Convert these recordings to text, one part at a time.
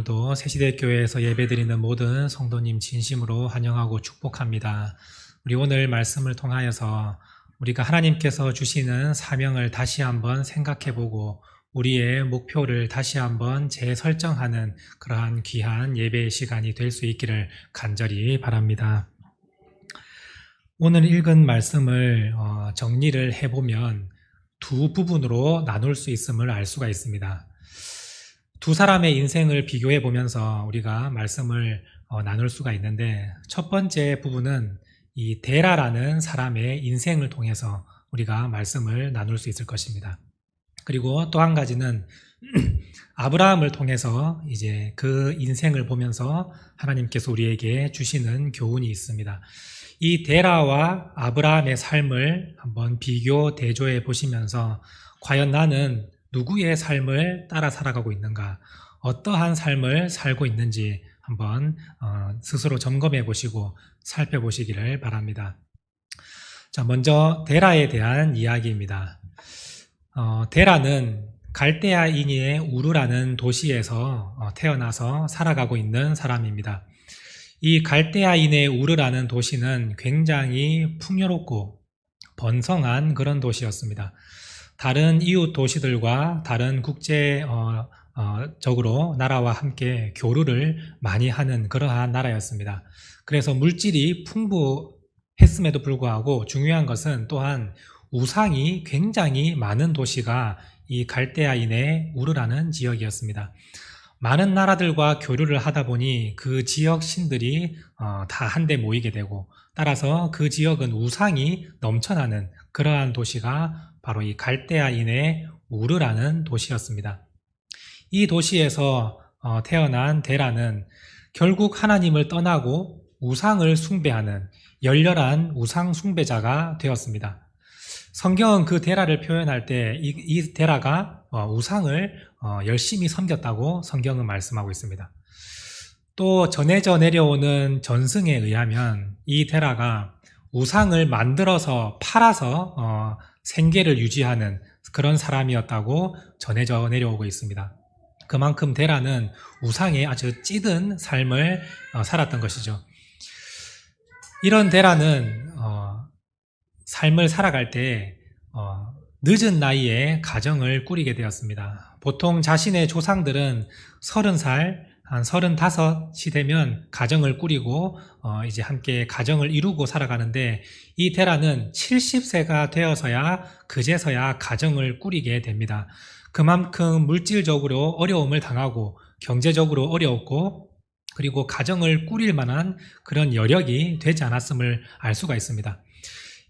오늘도 새시대교회에서 예배드리는 모든 성도님 진심으로 환영하고 축복합니다. 우리 오늘 말씀을 통하여서 우리가 하나님께서 주시는 사명을 다시 한번 생각해보고 우리의 목표를 다시 한번 재설정하는 그러한 귀한 예배의 시간이 될 수 있기를 간절히 바랍니다. 오늘 읽은 말씀을 정리를 해보면 두 부분으로 나눌 수 있음을 알 수가 있습니다. 두 사람의 인생을 비교해 보면서 우리가 말씀을 나눌 수가 있는데, 첫 번째 부분은 이 데라라는 사람의 인생을 통해서 우리가 말씀을 나눌 수 있을 것입니다. 그리고 또 한 가지는 아브라함을 통해서 이제 그 인생을 보면서 하나님께서 우리에게 주시는 교훈이 있습니다. 이 데라와 아브라함의 삶을 한번 비교 대조해 보시면서 과연 나는 누구의 삶을 따라 살아가고 있는가, 어떠한 삶을 살고 있는지 한번 스스로 점검해 보시고 살펴보시기를 바랍니다. 자, 먼저 데라에 대한 이야기입니다. 데라는 갈대아인의 우르라는 도시에서 태어나서 살아가고 있는 사람입니다. 이 갈대아인의 우르라는 도시는 굉장히 풍요롭고 번성한 그런 도시였습니다. 다른 이웃 도시들과 다른 국제적으로 나라와 함께 교류를 많이 하는 그러한 나라였습니다. 그래서 물질이 풍부했음에도 불구하고 중요한 것은 또한 우상이 굉장히 많은 도시가 이 갈대아인의 우르라는 지역이었습니다. 많은 나라들과 교류를 하다 보니 그 지역 신들이 다 한데 모이게 되고, 따라서 그 지역은 우상이 넘쳐나는 그러한 도시가 바로 이 갈대아인의 우르라는 도시였습니다. 이 도시에서 태어난 데라는 결국 하나님을 떠나고 우상을 숭배하는 열렬한 우상 숭배자가 되었습니다. 성경은 그 데라를 표현할 때 이 데라가 우상을 열심히 섬겼다고 성경은 말씀하고 있습니다. 또 전해져 내려오는 전승에 의하면 이 데라가 우상을 만들어서 팔아서 생계를 유지하는 그런 사람이었다고 전해져 내려오고 있습니다. 그만큼 데라는 우상에 아주 찌든 삶을 살았던 것이죠. 이런 데라는 삶을 살아갈 때 늦은 나이에 가정을 꾸리게 되었습니다. 보통 자신의 조상들은 30살, 한 35이 되면 가정을 꾸리고 이제 함께 가정을 이루고 살아가는데, 이 데라는 70세가 되어서야 그제서야 가정을 꾸리게 됩니다. 그만큼 물질적으로 어려움을 당하고 경제적으로 어려웠고, 그리고 가정을 꾸릴 만한 그런 여력이 되지 않았음을 알 수가 있습니다.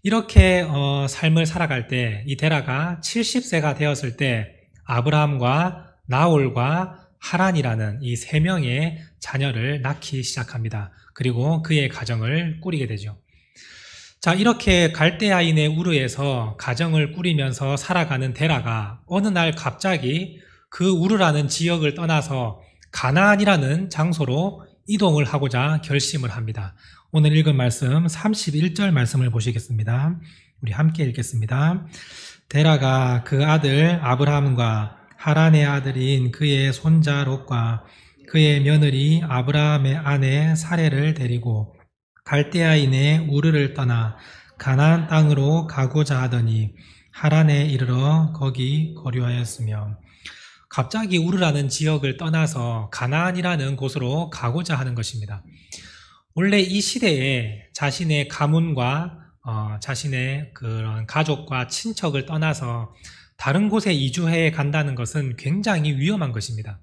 이렇게 삶을 살아갈 때 이 데라가 70세가 되었을 때 아브라함과 나홀과 하란이라는 이 세 명의 자녀를 낳기 시작합니다. 그리고 그의 가정을 꾸리게 되죠. 자, 이렇게 갈대아인의 우르에서 가정을 꾸리면서 살아가는 데라가 어느 날 갑자기 그 우르라는 지역을 떠나서 가나안이라는 장소로 이동을 하고자 결심을 합니다. 오늘 읽은 말씀 31절 말씀을 보시겠습니다. 우리 함께 읽겠습니다. 데라가 그 아들 아브라함과 하란의 아들인 그의 손자 롯과 그의 며느리 아브라함의 아내 사레를 데리고 갈대아인의 우르를 떠나 가나안 땅으로 가고자 하더니 하란에 이르러 거기 거류하였으며, 갑자기 우르라는 지역을 떠나서 가나안이라는 곳으로 가고자 하는 것입니다. 원래 이 시대에 자신의 가문과 자신의 그런 가족과 친척을 떠나서 다른 곳에 이주해 간다는 것은 굉장히 위험한 것입니다.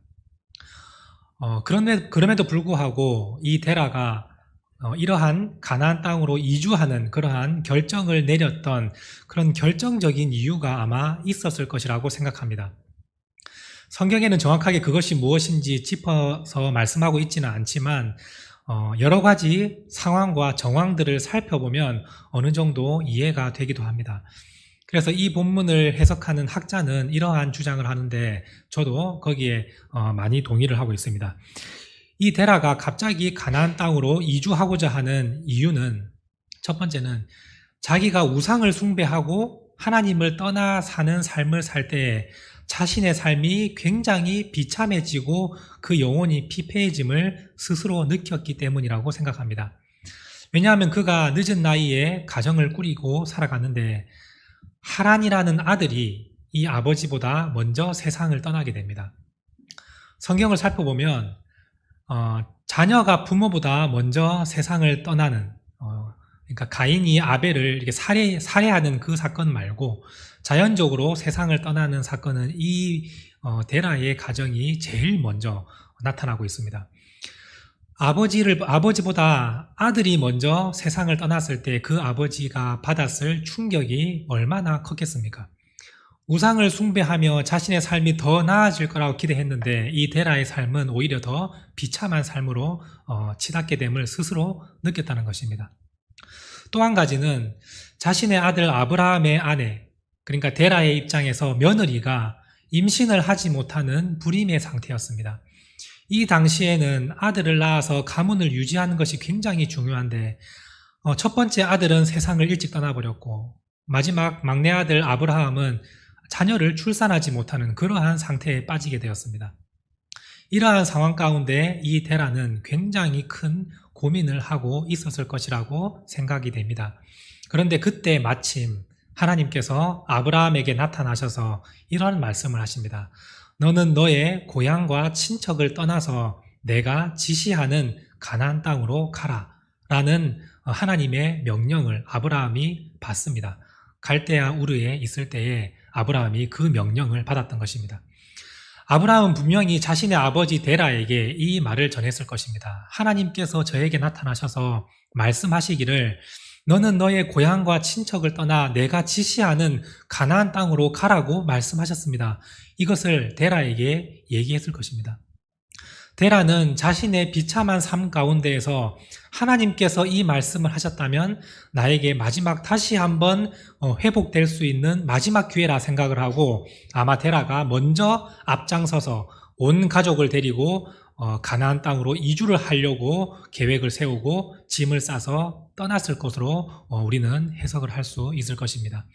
그럼에도 불구하고 이 데라가 이러한 가나안 땅으로 이주하는 그러한 결정을 내렸던 그런 결정적인 이유가 아마 있었을 것이라고 생각합니다. 성경에는 정확하게 그것이 무엇인지 짚어서 말씀하고 있지는 않지만 여러 가지 상황과 정황들을 살펴보면 어느 정도 이해가 되기도 합니다. 그래서 이 본문을 해석하는 학자는 이러한 주장을 하는데 저도 거기에 많이 동의를 하고 있습니다. 이 데라가 갑자기 가나안 땅으로 이주하고자 하는 이유는, 첫 번째는 자기가 우상을 숭배하고 하나님을 떠나 사는 삶을 살 때에 자신의 삶이 굉장히 비참해지고 그 영혼이 피폐해짐을 스스로 느꼈기 때문이라고 생각합니다. 왜냐하면 그가 늦은 나이에 가정을 꾸리고 살아갔는데 하란이라는 아들이 이 아버지보다 먼저 세상을 떠나게 됩니다. 성경을 살펴보면 자녀가 부모보다 먼저 세상을 떠나는 그러니까 가인이 아벨을 이렇게 살해하는 그 사건 말고 자연적으로 세상을 떠나는 사건은 이 데라의 가정이 제일 먼저 나타나고 있습니다. 아버지보다 아들이 먼저 세상을 떠났을 때 그 아버지가 받았을 충격이 얼마나 컸겠습니까? 우상을 숭배하며 자신의 삶이 더 나아질 거라고 기대했는데 이 데라의 삶은 오히려 더 비참한 삶으로 치닫게 됨을 스스로 느꼈다는 것입니다. 또 한 가지는 자신의 아들 아브라함의 아내, 그러니까 데라의 입장에서 며느리가 임신을 하지 못하는 불임의 상태였습니다. 이 당시에는 아들을 낳아서 가문을 유지하는 것이 굉장히 중요한데 첫 번째 아들은 세상을 일찍 떠나버렸고 마지막 막내 아들 아브라함은 자녀를 출산하지 못하는 그러한 상태에 빠지게 되었습니다. 이러한 상황 가운데 이 데라는 굉장히 큰 고민을 하고 있었을 것이라고 생각이 됩니다. 그런데 그때 마침 하나님께서 아브라함에게 나타나셔서 이런 말씀을 하십니다. 너는 너의 고향과 친척을 떠나서 내가 지시하는 가나안 땅으로 가라 라는 하나님의 명령을 아브라함이 받습니다. 갈대아 우르에 있을 때에 아브라함이 그 명령을 받았던 것입니다. 아브라함은 분명히 자신의 아버지 데라에게 이 말을 전했을 것입니다. 하나님께서 저에게 나타나셔서 말씀하시기를 너는 너의 고향과 친척을 떠나 내가 지시하는 가나안 땅으로 가라고 말씀하셨습니다. 이것을 데라에게 얘기했을 것입니다. 데라는 자신의 비참한 삶 가운데에서 하나님께서 이 말씀을 하셨다면 나에게 마지막 다시 한번 회복될 수 있는 마지막 기회라 생각을 하고 아마 데라가 먼저 앞장서서 온 가족을 데리고 가나안 땅으로 이주를 하려고 계획을 세우고 짐을 싸서 떠났을 것으로 우리는 해석을 할 수 있을 것입니다.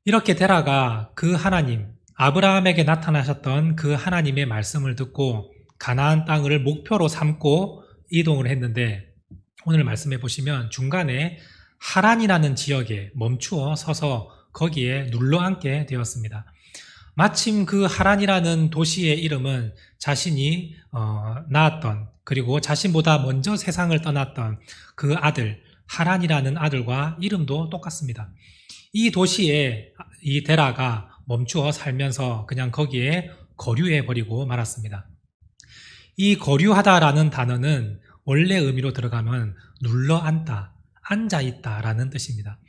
이렇게 데라가 그 하나님, 아브라함에게 나타나셨던 그 하나님의 말씀을 듣고 가나안 땅을 목표로 삼고 이동을 했는데 오늘 말씀해 보시면 중간에 하란이라는 지역에 멈추어 서서 거기에 눌러앉게 되었습니다. 마침 그 하란이라는 도시의 이름은 자신이 낳았던 그리고 자신보다 먼저 세상을 떠났던 그 아들 하란이라는 아들과 이름도 똑같습니다. 이 도시에 이 데라가 멈추어 살면서 그냥 거기에 거류해 버리고 말았습니다. 이 거류하다라는 단어는 원래 의미로 들어가면 눌러앉다, 앉아있다 라는 뜻입니다.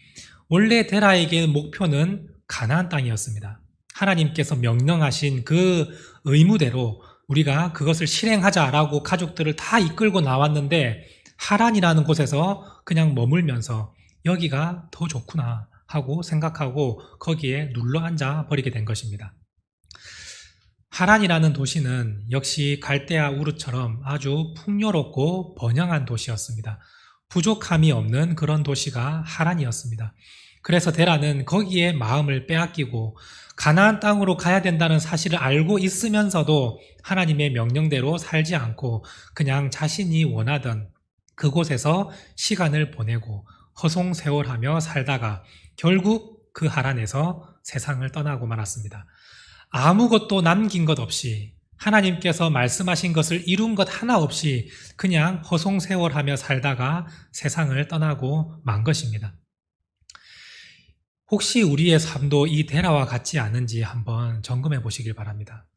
원래 데라에게 목표는 가나안 땅이었습니다. 하나님께서 명령하신 그 의무대로 우리가 그것을 실행하자라고 가족들을 다 이끌고 나왔는데 하란이라는 곳에서 그냥 머물면서 여기가 더 좋구나 하고 생각하고 거기에 눌러앉아 버리게 된 것입니다. 하란이라는 도시는 역시 갈대아 우르처럼 아주 풍요롭고 번영한 도시였습니다. 부족함이 없는 그런 도시가 하란이었습니다. 그래서 데라는 거기에 마음을 빼앗기고 가나안 땅으로 가야 된다는 사실을 알고 있으면서도 하나님의 명령대로 살지 않고 그냥 자신이 원하던 그곳에서 시간을 보내고 허송세월하며 살다가 결국 그 하란에서 세상을 떠나고 말았습니다. 아무것도 남긴 것 없이 하나님께서 말씀하신 것을 이룬 것 하나 없이 그냥 허송세월하며 살다가 세상을 떠나고 만 것입니다. 혹시 우리의 삶도 이 데라와 같지 않은지 한번 점검해 보시길 바랍니다.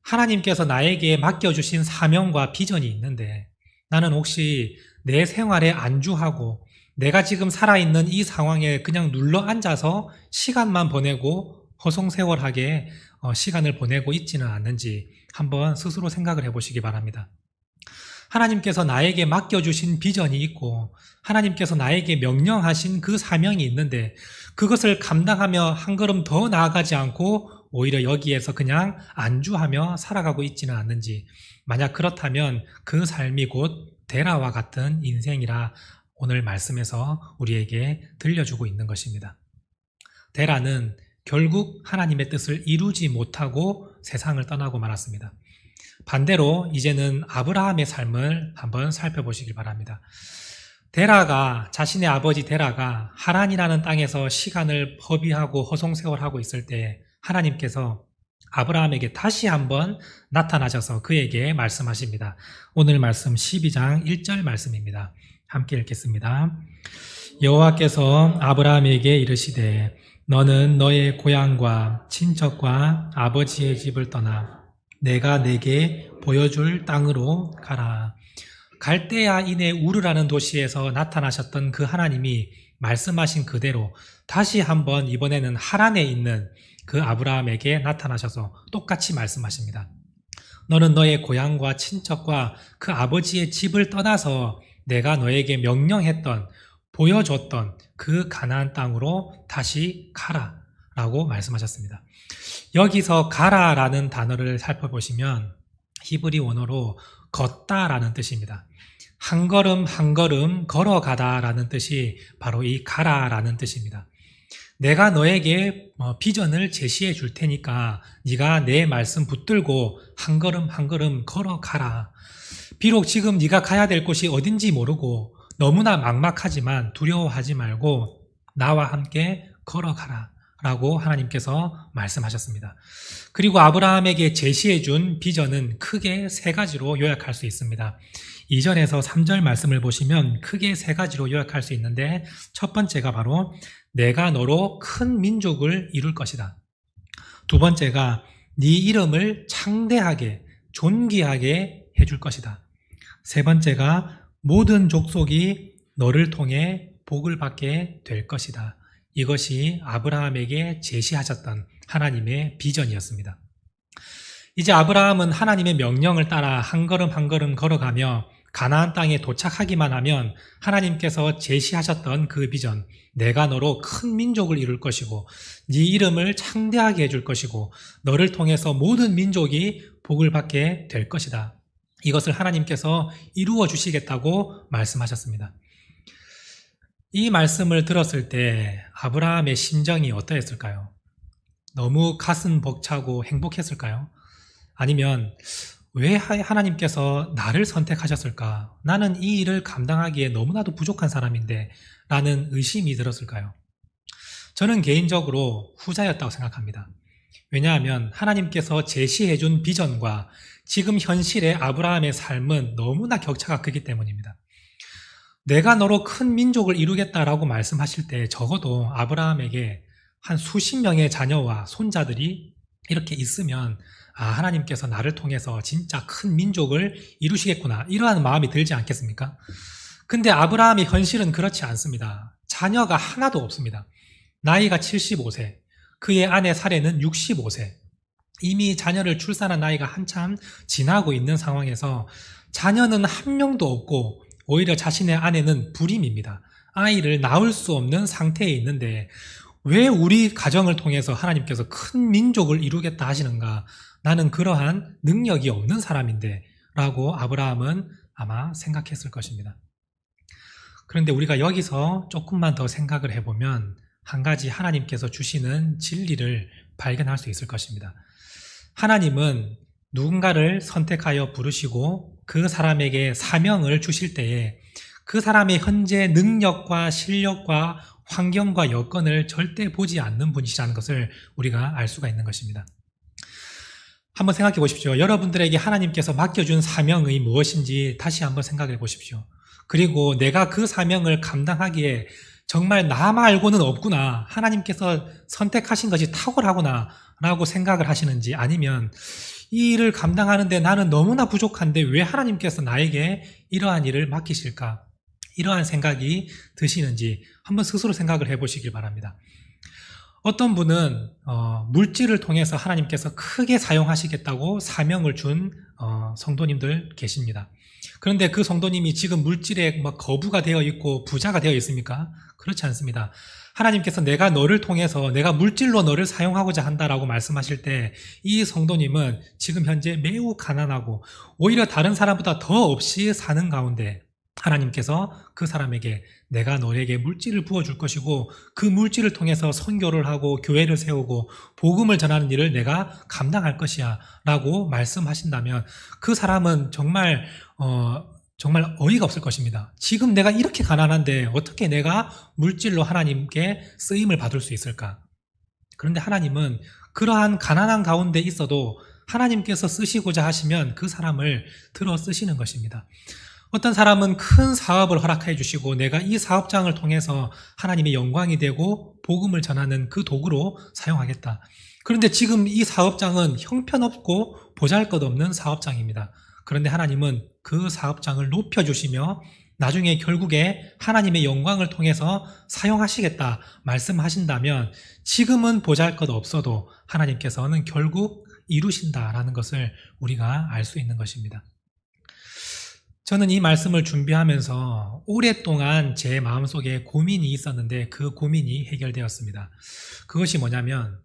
하나님께서 나에게 맡겨주신 사명과 비전이 있는데 나는 혹시 내 생활에 안주하고 내가 지금 살아있는 이 상황에 그냥 눌러 앉아서 시간만 보내고 허송세월하게 시간을 보내고 있지는 않는지 한번 스스로 생각을 해보시기 바랍니다. 하나님께서 나에게 맡겨주신 비전이 있고 하나님께서 나에게 명령하신 그 사명이 있는데 그것을 감당하며 한 걸음 더 나아가지 않고 오히려 여기에서 그냥 안주하며 살아가고 있지는 않는지, 만약 그렇다면 그 삶이 곧 데라와 같은 인생이라 오늘 말씀에서 우리에게 들려주고 있는 것입니다. 데라는 결국 하나님의 뜻을 이루지 못하고 세상을 떠나고 말았습니다. 반대로 이제는 아브라함의 삶을 한번 살펴보시길 바랍니다. 자신의 아버지 데라가 하란이라는 땅에서 시간을 허비하고 허송세월하고 있을 때 하나님께서 아브라함에게 다시 한번 나타나셔서 그에게 말씀하십니다. 오늘 말씀 12장 1절 말씀입니다. 함께 읽겠습니다. 여호와께서 아브라함에게 이르시되 너는 너의 고향과 친척과 아버지의 집을 떠나 내가 내게 보여줄 땅으로 가라. 갈대아인의 우르라는 도시에서 나타나셨던 그 하나님이 말씀하신 그대로 다시 한번 이번에는 하란에 있는 그 아브라함에게 나타나셔서 똑같이 말씀하십니다. 너는 너의 고향과 친척과 그 아버지의 집을 떠나서 내가 너에게 명령했던, 보여줬던 그 가나안 땅으로 다시 가라 라고 말씀하셨습니다. 여기서 가라라는 단어를 살펴보시면 히브리 원어로 걷다라는 뜻입니다. 한 걸음 한 걸음 걸어가다라는 뜻이 바로 이 가라라는 뜻입니다. 내가 너에게 비전을 제시해 줄 테니까 네가 내 말씀 붙들고 한 걸음 한 걸음 걸어가라. 비록 지금 네가 가야 될 곳이 어딘지 모르고 너무나 막막하지만 두려워하지 말고 나와 함께 걸어가라 라고 하나님께서 말씀하셨습니다. 그리고 아브라함에게 제시해 준 비전은 크게 세 가지로 요약할 수 있습니다. 2절에서 3절 말씀을 보시면 크게 세 가지로 요약할 수 있는데 첫 번째가 바로 내가 너로 큰 민족을 이룰 것이다. 두 번째가 네 이름을 창대하게 존귀하게 해줄 것이다. 세 번째가 모든 족속이 너를 통해 복을 받게 될 것이다. 이것이 아브라함에게 제시하셨던 하나님의 비전이었습니다. 이제 아브라함은 하나님의 명령을 따라 한 걸음 한 걸음 걸어가며 가나안 땅에 도착하기만 하면 하나님께서 제시하셨던 그 비전, 내가 너로 큰 민족을 이룰 것이고 네 이름을 창대하게 해줄 것이고 너를 통해서 모든 민족이 복을 받게 될 것이다. 이것을 하나님께서 이루어 주시겠다고 말씀하셨습니다. 이 말씀을 들었을 때 아브라함의 심정이 어떠했을까요? 너무 가슴 벅차고 행복했을까요? 아니면 왜 하나님께서 나를 선택하셨을까? 나는 이 일을 감당하기에 너무나도 부족한 사람인데 라는 의심이 들었을까요? 저는 개인적으로 후자였다고 생각합니다. 왜냐하면 하나님께서 제시해준 비전과 지금 현실의 아브라함의 삶은 너무나 격차가 크기 때문입니다. 내가 너로 큰 민족을 이루겠다라고 말씀하실 때 적어도 아브라함에게 한 수십 명의 자녀와 손자들이 이렇게 있으면 하나님께서 나를 통해서 진짜 큰 민족을 이루시겠구나 이러한 마음이 들지 않겠습니까? 근데 아브라함의 현실은 그렇지 않습니다. 자녀가 하나도 없습니다. 나이가 75세, 그의 아내 사례는 65세. 이미 자녀를 출산한 나이가 한참 지나고 있는 상황에서 자녀는 한 명도 없고 오히려 자신의 아내는 불임입니다. 아이를 낳을 수 없는 상태에 있는데 왜 우리 가정을 통해서 하나님께서 큰 민족을 이루겠다 하시는가? 나는 그러한 능력이 없는 사람인데 라고 아브라함은 아마 생각했을 것입니다. 그런데 우리가 여기서 조금만 더 생각을 해보면 한 가지 하나님께서 주시는 진리를 발견할 수 있을 것입니다. 하나님은 누군가를 선택하여 부르시고 그 사람에게 사명을 주실 때에 그 사람의 현재 능력과 실력과 환경과 여건을 절대 보지 않는 분이시라는 것을 우리가 알 수가 있는 것입니다. 한번 생각해 보십시오. 여러분들에게 하나님께서 맡겨준 사명이 무엇인지 다시 한번 생각해 보십시오. 그리고 내가 그 사명을 감당하기에 정말 나 말고는 없구나, 하나님께서 선택하신 것이 탁월하구나 라고 생각을 하시는지, 아니면 이 일을 감당하는데 나는 너무나 부족한데 왜 하나님께서 나에게 이러한 일을 맡기실까, 이러한 생각이 드시는지 한번 스스로 생각을 해보시길 바랍니다. 어떤 분은 물질을 통해서 하나님께서 크게 사용하시겠다고 사명을 준 성도님들 계십니다. 그런데 그 성도님이 지금 물질에 거부가 되어 있고 부자가 되어 있습니까? 그렇지 않습니다. 하나님께서 내가 너를 통해서 내가 물질로 너를 사용하고자 한다라고 말씀하실 때 이 성도님은 지금 현재 매우 가난하고 오히려 다른 사람보다 더 없이 사는 가운데 하나님께서 그 사람에게 내가 너에게 물질을 부어줄 것이고 그 물질을 통해서 선교를 하고 교회를 세우고 복음을 전하는 일을 내가 감당할 것이야 라고 말씀하신다면 그 사람은 정말 어이가 없을 것입니다. 지금 내가 이렇게 가난한데 어떻게 내가 물질로 하나님께 쓰임을 받을 수 있을까? 그런데 하나님은 그러한 가난한 가운데 있어도 하나님께서 쓰시고자 하시면 그 사람을 들어 쓰시는 것입니다. 어떤 사람은 큰 사업을 허락해 주시고 내가 이 사업장을 통해서 하나님의 영광이 되고 복음을 전하는 그 도구로 사용하겠다. 그런데 지금 이 사업장은 형편없고 보잘것없는 사업장입니다. 그런데 하나님은 그 사업장을 높여주시며 나중에 결국에 하나님의 영광을 통해서 사용하시겠다 말씀하신다면 지금은 보잘것없어도 하나님께서는 결국 이루신다라는 것을 우리가 알 수 있는 것입니다. 저는 이 말씀을 준비하면서 오랫동안 제 마음속에 고민이 있었는데 그 고민이 해결되었습니다. 그것이 뭐냐면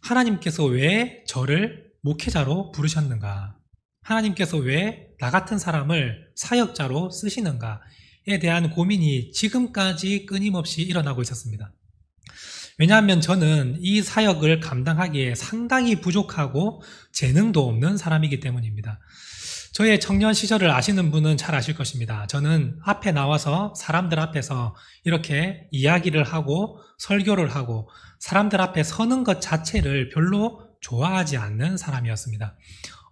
하나님께서 왜 저를 목회자로 부르셨는가? 하나님께서 왜 나 같은 사람을 사역자로 쓰시는가에 대한 고민이 지금까지 끊임없이 일어나고 있었습니다. 왜냐하면 저는 이 사역을 감당하기에 상당히 부족하고 재능도 없는 사람이기 때문입니다. 저의 청년 시절을 아시는 분은 잘 아실 것입니다. 저는 앞에 나와서 사람들 앞에서 이렇게 이야기를 하고 설교를 하고 사람들 앞에 서는 것 자체를 별로 좋아하지 않는 사람이었습니다.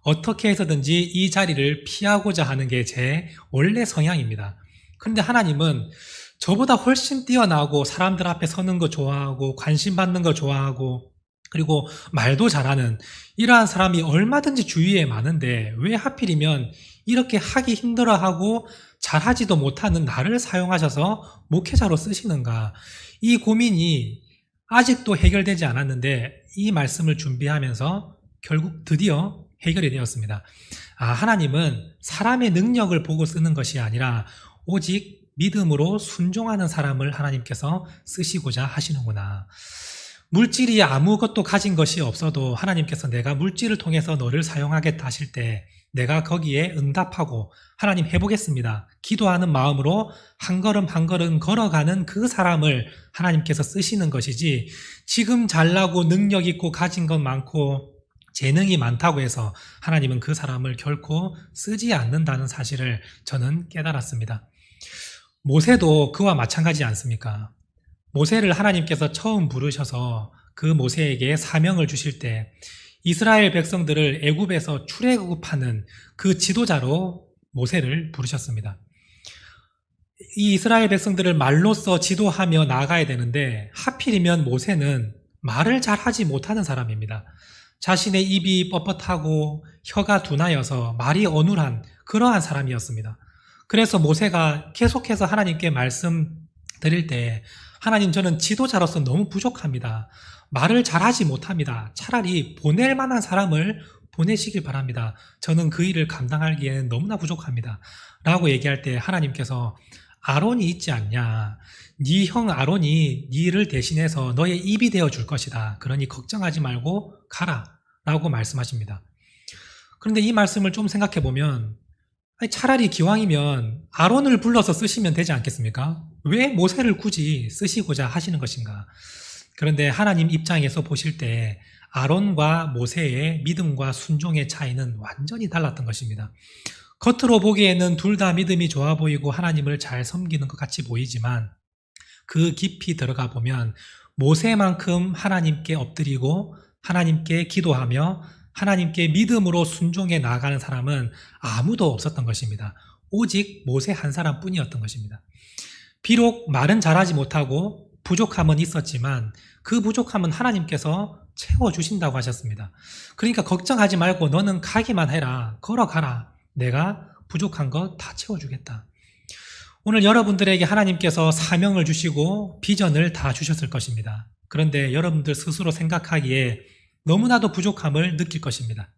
어떻게 해서든지 이 자리를 피하고자 하는 게 제 원래 성향입니다. 그런데 하나님은 저보다 훨씬 뛰어나고 사람들 앞에 서는 거 좋아하고 관심 받는 거 좋아하고 그리고 말도 잘하는 이러한 사람이 얼마든지 주위에 많은데 왜 하필이면 이렇게 하기 힘들어하고 잘하지도 못하는 나를 사용하셔서 목회자로 쓰시는가? 이 고민이 아직도 해결되지 않았는데 이 말씀을 준비하면서 결국 드디어 해결이 되었습니다. 하나님은 사람의 능력을 보고 쓰는 것이 아니라 오직 믿음으로 순종하는 사람을 하나님께서 쓰시고자 하시는구나. 물질이 아무것도 가진 것이 없어도 하나님께서 내가 물질을 통해서 너를 사용하겠다 하실 때 내가 거기에 응답하고 하나님 해보겠습니다. 기도하는 마음으로 한 걸음 한 걸음 걸어가는 그 사람을 하나님께서 쓰시는 것이지 지금 잘나고 능력 있고 가진 것 많고 재능이 많다고 해서 하나님은 그 사람을 결코 쓰지 않는다는 사실을 저는 깨달았습니다. 모세도 그와 마찬가지지 않습니까? 모세를 하나님께서 처음 부르셔서 그 모세에게 사명을 주실 때 이스라엘 백성들을 애굽에서 출애굽하는 그 지도자로 모세를 부르셨습니다. 이 이스라엘 백성들을 말로써 지도하며 나아가야 되는데 하필이면 모세는 말을 잘 하지 못하는 사람입니다. 자신의 입이 뻣뻣하고 혀가 둔하여서 말이 어눌한 그러한 사람이었습니다. 그래서 모세가 계속해서 하나님께 말씀드릴 때 하나님 저는 지도자로서 너무 부족합니다. 말을 잘하지 못합니다. 차라리 보낼 만한 사람을 보내시길 바랍니다. 저는 그 일을 감당하기에는 너무나 부족합니다. 라고 얘기할 때 하나님께서 아론이 있지 않냐. 네 형 아론이 네 일을 대신해서 너의 입이 되어 줄 것이다. 그러니 걱정하지 말고 가라. 라고 말씀하십니다. 그런데 이 말씀을 좀 생각해 보면 차라리 기왕이면 아론을 불러서 쓰시면 되지 않겠습니까? 왜 모세를 굳이 쓰시고자 하시는 것인가? 그런데 하나님 입장에서 보실 때 아론과 모세의 믿음과 순종의 차이는 완전히 달랐던 것입니다. 겉으로 보기에는 둘 다 믿음이 좋아 보이고 하나님을 잘 섬기는 것 같이 보이지만 그 깊이 들어가 보면 모세만큼 하나님께 엎드리고 하나님께 기도하며 하나님께 믿음으로 순종해 나아가는 사람은 아무도 없었던 것입니다. 오직 모세 한 사람뿐이었던 것입니다. 비록 말은 잘하지 못하고 부족함은 있었지만 그 부족함은 하나님께서 채워주신다고 하셨습니다. 그러니까 걱정하지 말고 너는 가기만 해라. 걸어가라. 내가 부족한 거 다 채워주겠다. 오늘 여러분들에게 하나님께서 사명을 주시고 비전을 다 주셨을 것입니다. 그런데 여러분들 스스로 생각하기에 너무나도 부족함을 느낄 것입니다.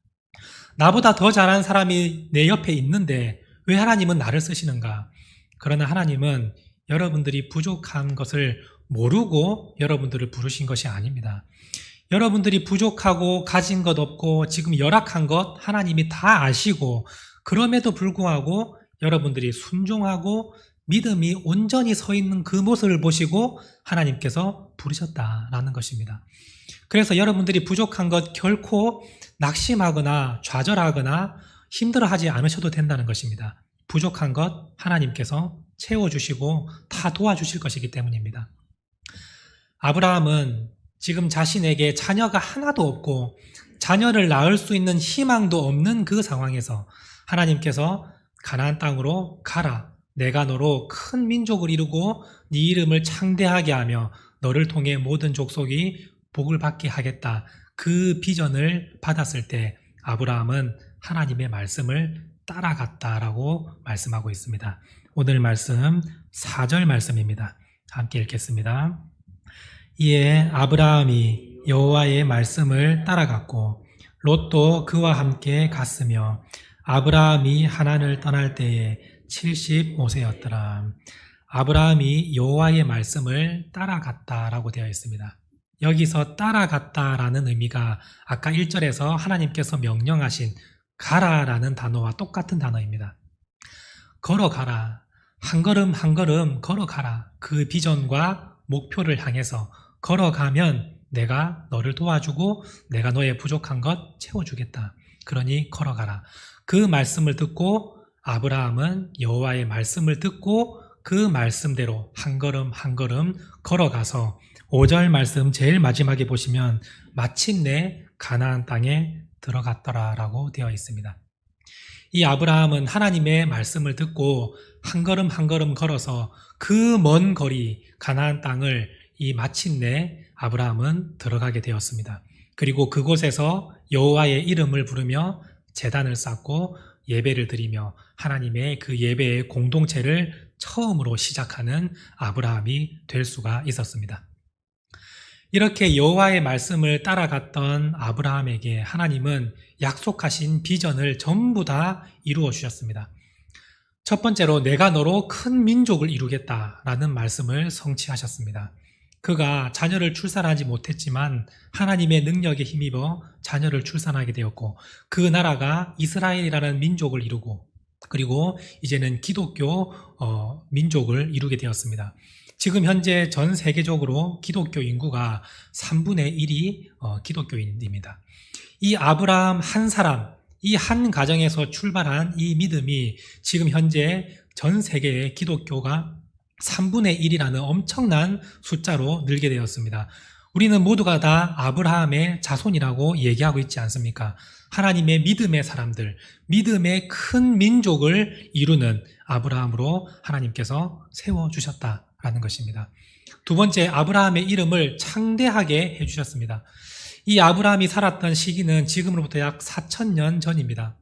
나보다 더 잘하는 사람이 내 옆에 있는데 왜 하나님은 나를 쓰시는가? 그러나 하나님은 여러분들이 부족한 것을 모르고 여러분들을 부르신 것이 아닙니다. 여러분들이 부족하고 가진 것 없고 지금 열악한 것 하나님이 다 아시고 그럼에도 불구하고 여러분들이 순종하고 믿음이 온전히 서 있는 그 모습을 보시고 하나님께서 부르셨다라는 것입니다. 그래서 여러분들이 부족한 것 결코 낙심하거나 좌절하거나 힘들어하지 않으셔도 된다는 것입니다. 부족한 것 하나님께서 채워주시고 다 도와주실 것이기 때문입니다. 아브라함은 지금 자신에게 자녀가 하나도 없고 자녀를 낳을 수 있는 희망도 없는 그 상황에서 하나님께서 가나안 땅으로 가라. 내가 너로 큰 민족을 이루고 네 이름을 창대하게 하며 너를 통해 모든 족속이 복을 받게 하겠다. 그 비전을 받았을 때 아브라함은 하나님의 말씀을 따라갔다라고 말씀하고 있습니다. 오늘 말씀 4절 말씀입니다. 함께 읽겠습니다. 이에 아브라함이 여호와의 말씀을 따라갔고 롯도 그와 함께 갔으며 아브라함이 하란을 떠날 때에 75세였더라. 아브라함이 여호와의 말씀을 따라갔다라고 되어 있습니다. 여기서 따라갔다라는 의미가 아까 1절에서 하나님께서 명령하신 가라라는 단어와 똑같은 단어입니다. 걸어가라. 한 걸음 한 걸음 걸어가라. 그 비전과 목표를 향해서 걸어가면 내가 너를 도와주고 내가 너의 부족한 것 채워주겠다. 그러니 걸어가라. 그 말씀을 듣고 아브라함은 여호와의 말씀을 듣고 그 말씀대로 한 걸음 한 걸음 걸어가서 5절 말씀 제일 마지막에 보시면 마침내 가나안 땅에 들어갔더라라고 되어 있습니다. 이 아브라함은 하나님의 말씀을 듣고 한 걸음 한 걸음 걸어서 그 먼 거리 가나안 땅을 이 마침내 아브라함은 들어가게 되었습니다. 그리고 그곳에서 여호와의 이름을 부르며 제단을 쌓고 예배를 드리며 하나님의 그 예배의 공동체를 처음으로 시작하는 아브라함이 될 수가 있었습니다. 이렇게 여호와의 말씀을 따라갔던 아브라함에게 하나님은 약속하신 비전을 전부 다 이루어 주셨습니다. 첫 번째로 내가 너로 큰 민족을 이루겠다라는 말씀을 성취하셨습니다. 그가 자녀를 출산하지 못했지만 하나님의 능력에 힘입어 자녀를 출산하게 되었고 그 나라가 이스라엘이라는 민족을 이루고 그리고 이제는 기독교 민족을 이루게 되었습니다. 지금 현재 전 세계적으로 기독교 인구가 3분의 1이 기독교인입니다. 이 아브라함 한 사람, 이 한 가정에서 출발한 이 믿음이 지금 현재 전 세계의 기독교가 3분의 1이라는 엄청난 숫자로 늘게 되었습니다. 우리는 모두가 다 아브라함의 자손이라고 얘기하고 있지 않습니까? 하나님의 믿음의 사람들, 믿음의 큰 민족을 이루는 아브라함으로 하나님께서 세워주셨다라는 것입니다. 두 번째, 아브라함의 이름을 창대하게 해주셨습니다. 이 아브라함이 살았던 시기는 지금으로부터 약 4,000년 전입니다.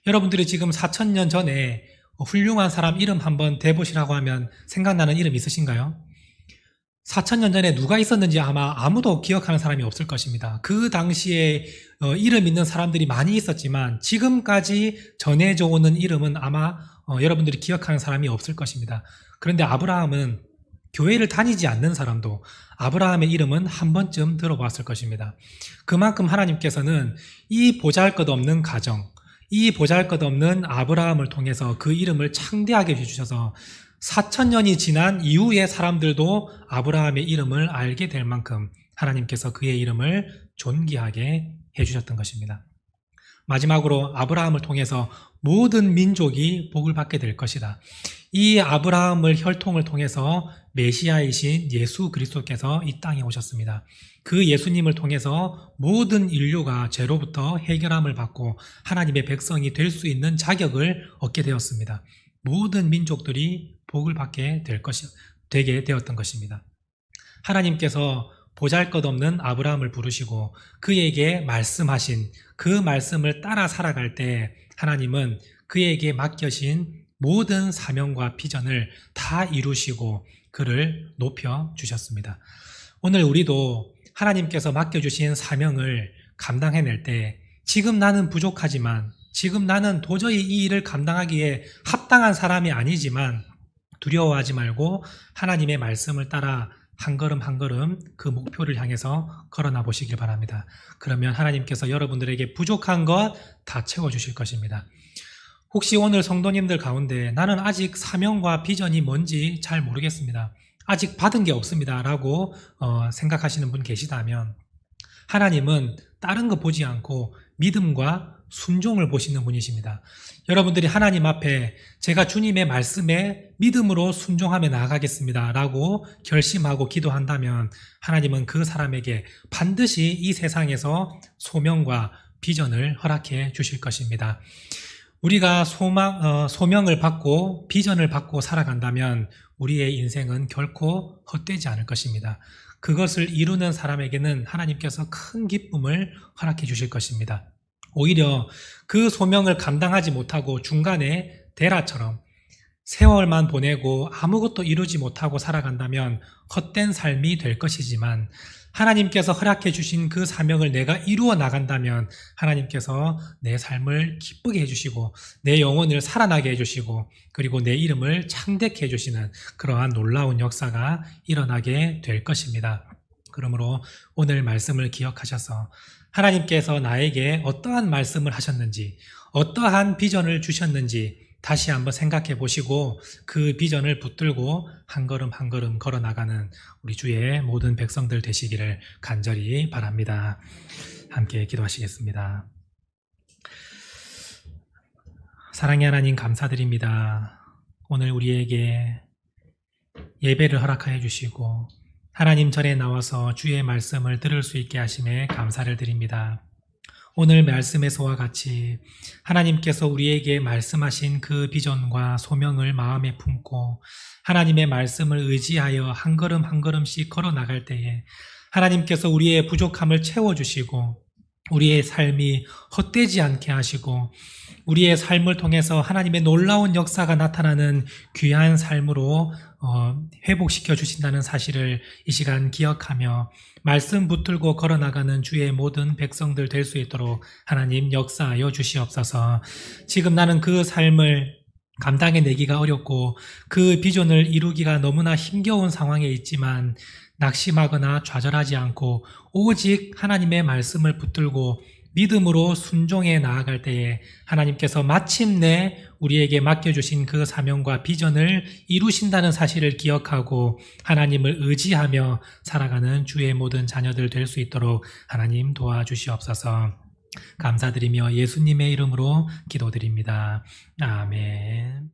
여러분들이 지금 4,000년 전에 훌륭한 사람 이름 한번 대보시라고 하면 생각나는 이름 있으신가요? 4,000년 전에 누가 있었는지 아마 아무도 기억하는 사람이 없을 것입니다. 그 당시에 이름 있는 사람들이 많이 있었지만 지금까지 전해져 오는 이름은 아마 여러분들이 기억하는 사람이 없을 것입니다. 그런데 아브라함은 교회를 다니지 않는 사람도 아브라함의 이름은 한 번쯤 들어봤을 것입니다. 그만큼 하나님께서는 이 보잘것없는 가정, 이 보잘것없는 아브라함을 통해서 그 이름을 창대하게 해주셔서 4,000년이 지난 이후의 사람들도 아브라함의 이름을 알게 될 만큼 하나님께서 그의 이름을 존귀하게 해주셨던 것입니다. 마지막으로 아브라함을 통해서 모든 민족이 복을 받게 될 것이다. 이 아브라함을 혈통을 통해서 메시아이신 예수 그리스도께서 이 땅에 오셨습니다. 그 예수님을 통해서 모든 인류가 죄로부터 해결함을 받고 하나님의 백성이 될 수 있는 자격을 얻게 되었습니다. 모든 민족들이 복을 받게 되게 되었던 것입니다. 하나님께서 보잘것없는 아브라함을 부르시고 그에게 말씀하신 그 말씀을 따라 살아갈 때 하나님은 그에게 맡겨진 모든 사명과 비전을 다 이루시고 그를 높여주셨습니다. 오늘 우리도 하나님께서 맡겨주신 사명을 감당해낼 때 지금 나는 부족하지만 지금 나는 도저히 이 일을 감당하기에 합당한 사람이 아니지만 두려워하지 말고 하나님의 말씀을 따라 한 걸음 한 걸음 그 목표를 향해서 걸어나 보시길 바랍니다. 그러면 하나님께서 여러분들에게 부족한 것 다 채워주실 것입니다. 혹시 오늘 성도님들 가운데 나는 아직 사명과 비전이 뭔지 잘 모르겠습니다. 아직 받은 게 없습니다. 라고 생각하시는 분 계시다면 하나님은 다른 거 보지 않고 믿음과 순종을 보시는 분이십니다. 여러분들이 하나님 앞에 제가 주님의 말씀에 믿음으로 순종하며 나아가겠습니다. 라고 결심하고 기도한다면 하나님은 그 사람에게 반드시 이 세상에서 소명과 비전을 허락해 주실 것입니다. 우리가 소명을 받고 비전을 받고 살아간다면 우리의 인생은 결코 헛되지 않을 것입니다. 그것을 이루는 사람에게는 하나님께서 큰 기쁨을 허락해 주실 것입니다. 오히려 그 소명을 감당하지 못하고 중간에 데라처럼 세월만 보내고 아무것도 이루지 못하고 살아간다면 헛된 삶이 될 것이지만 하나님께서 허락해 주신 그 사명을 내가 이루어 나간다면 하나님께서 내 삶을 기쁘게 해주시고 내 영혼을 살아나게 해주시고 그리고 내 이름을 창대케 해주시는 그러한 놀라운 역사가 일어나게 될 것입니다. 그러므로 오늘 말씀을 기억하셔서 하나님께서 나에게 어떠한 말씀을 하셨는지 어떠한 비전을 주셨는지 다시 한번 생각해 보시고 그 비전을 붙들고 한 걸음 한 걸음 걸어 나가는 우리 주의 모든 백성들 되시기를 간절히 바랍니다. 함께 기도하시겠습니다. 사랑의 하나님 감사드립니다. 오늘 우리에게 예배를 허락하여 주시고 하나님 절에 나와서 주의 말씀을 들을 수 있게 하심에 감사를 드립니다. 오늘 말씀에서와 같이 하나님께서 우리에게 말씀하신 그 비전과 소명을 마음에 품고 하나님의 말씀을 의지하여 한 걸음 한 걸음씩 걸어 나갈 때에 하나님께서 우리의 부족함을 채워주시고 우리의 삶이 헛되지 않게 하시고 우리의 삶을 통해서 하나님의 놀라운 역사가 나타나는 귀한 삶으로 회복시켜 주신다는 사실을 이 시간 기억하며 말씀 붙들고 걸어나가는 주의 모든 백성들 될 수 있도록 하나님 역사하여 주시옵소서. 지금 나는 그 삶을 감당해내기가 어렵고 그 비전을 이루기가 너무나 힘겨운 상황에 있지만 낙심하거나 좌절하지 않고 오직 하나님의 말씀을 붙들고 믿음으로 순종해 나아갈 때에 하나님께서 마침내 우리에게 맡겨주신 그 사명과 비전을 이루신다는 사실을 기억하고 하나님을 의지하며 살아가는 주의 모든 자녀들 될 수 있도록 하나님 도와주시옵소서. 감사드리며 예수님의 이름으로 기도드립니다. 아멘.